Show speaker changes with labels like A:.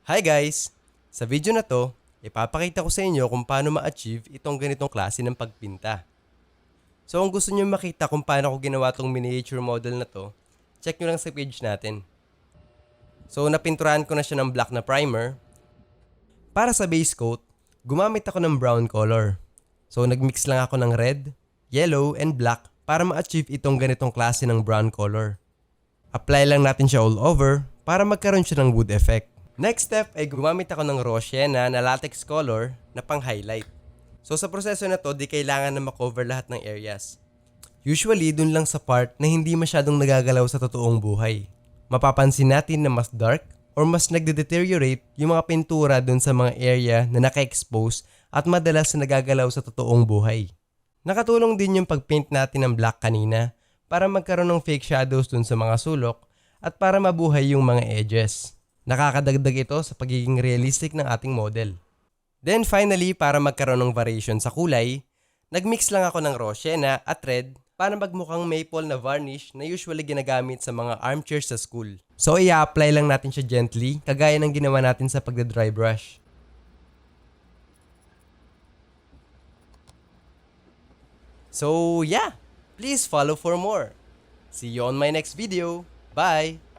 A: Hi guys! Sa video na to, ipapakita ko sa inyo kung paano ma-achieve itong ganitong klase ng pagpinta. So kung gusto nyo makita kung paano ko ginawa tong miniature model na to, check nyo lang sa page natin. So napinturahan ko na siya ng black na primer. Para sa base coat, gumamit ako ng brown color. So nagmix lang ako ng red, yellow, and black para ma-achieve itong ganitong klase ng brown color. Apply lang natin siya all over para magkaroon siya ng wood effect. Next step ay gumamit ako ng raw sienna na latex color na pang-highlight. So sa proseso na to, di kailangan na makover lahat ng areas. Usually, dun lang sa part na hindi masyadong nagagalaw sa totoong buhay. Mapapansin natin na mas dark or mas nagde-deteriorate yung mga pintura dun sa mga area na naka-expose at madalas na nagagalaw sa totoong buhay. Nakatulong din yung pag-paint natin ng black kanina para magkaroon ng fake shadows dun sa mga sulok at para mabuhay yung mga edges. Nakakadagdag ito sa pagiging realistic ng ating model. Then finally, para magkaroon ng variation sa kulay, nagmix lang ako ng raw sienna at red para magmukhang maple na varnish na usually ginagamit sa mga armchairs sa school. So i-apply lang natin siya gently, kagaya ng ginawa natin sa pagda-dry brush. So yeah, please follow for more. See you on my next video. Bye!